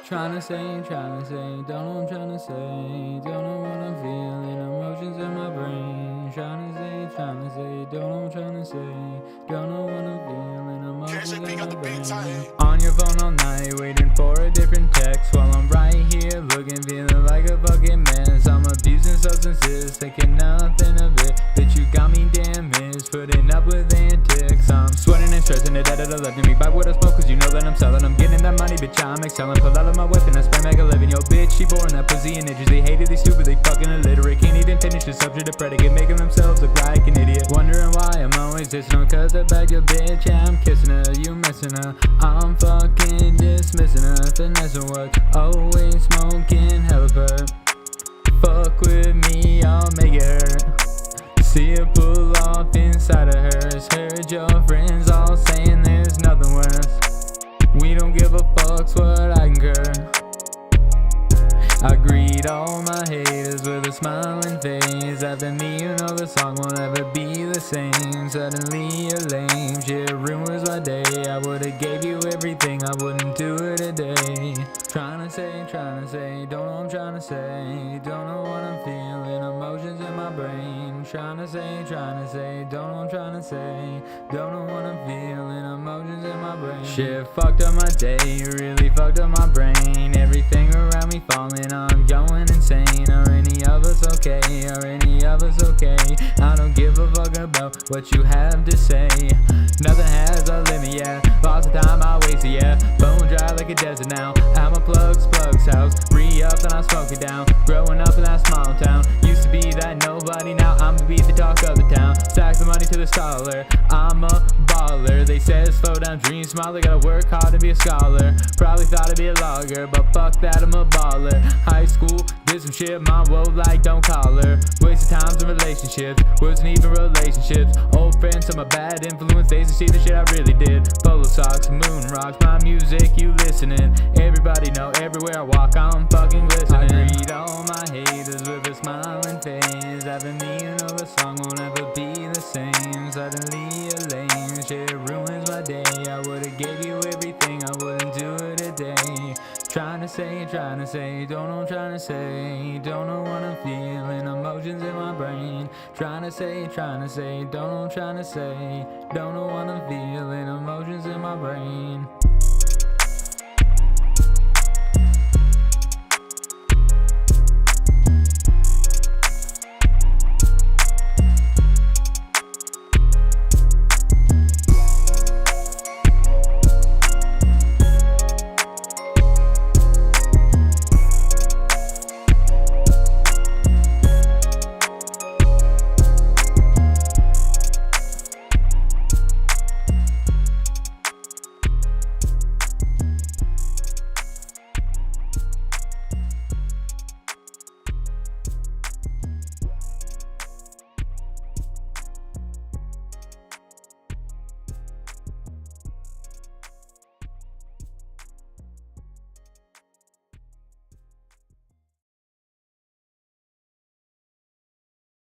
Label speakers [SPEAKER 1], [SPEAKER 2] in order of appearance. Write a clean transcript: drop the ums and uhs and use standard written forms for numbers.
[SPEAKER 1] Tryna say, don't know what I'm tryna say, don't know what I'm feeling, emotions in my brain. Tryna say, don't know what I'm tryna say, don't know what I'm feeling, emotions in my brain. On your phone all night, waiting for a different text, while I'm right here looking, feeling like a fucking mess. I'm abusing substances, taking nothing of it. Bitch, you got me damaged, putting up with antics. I'm sweating and stressing to death that left me back with a smoke, cause you know that I'm selling. I'm getting that money, bitch, I'm excelling. Pull out of my weapon, I spray make a living. Yo, bitch, she born that pussy in inches. They hated, they stupid, they fucking illiterate. Can't even finish the subject of predicate, making themselves look like an idiot. Wondering why I'm always dissing them, cause I beg your bitch, yeah, I'm kissing her. You missing her, I'm fucking dismissing her. Finessing what, always smoking hell of her. Fuck with me, I'll make it hurt. See her pull off inside of hers. Heard your friends all saying there's nothing worse. We don't give a fuck's what I concur. I greet all my haters with a smiling face. After me, you know the song won't ever be the same. Suddenly you're lame, shit ruins my day. I would've gave you everything, I wouldn't do it today. Tryna say, don't know what I'm tryna say, don't know what I'm feeling, emotions in my brain. Tryna say, don't know what I'm tryna say, don't know what I'm feeling, emotions in my brain. Shit fucked up my day, really fucked up my brain. Everything around me falling, I'm going insane. Are any of us okay? Are any of us okay? I don't give a fuck about what you have to say. Nothing has a limit, yeah. Lots of time I wasted, yeah. Bone dry like a desert now. At my plug's house. Re-up and I smoke it down. Growing up in that small town. Used to be that nobody, now I'ma be the talk of the town. Stack the money to the scholar, I'm a baller. They said slow down, dream smaller, gotta work hard to be a scholar. Probably thought I'd be a logger, but fuck that, I'm a baller. High school, did some shit, mom woke like don't call her. Wasted times in relationships, wasn't even relationships. Old friends, some a bad influence, they see the shit I really did. Polo socks, moon rocks, my music, you listening. Everybody know, everywhere I walk, I'm fucking listening. I greet all my haters with a smiling face. After me, you know the song won't ever be the same. Suddenly you're lame, shit ruins my day. I would've gave you everything, I wouldn't do it today. Tryna say, don't know what I'm tryna say, don't know what I'm feeling, emotions in my brain. Tryna say, don't know what I'm tryna say, don't know what I'm feeling, emotions in my brain.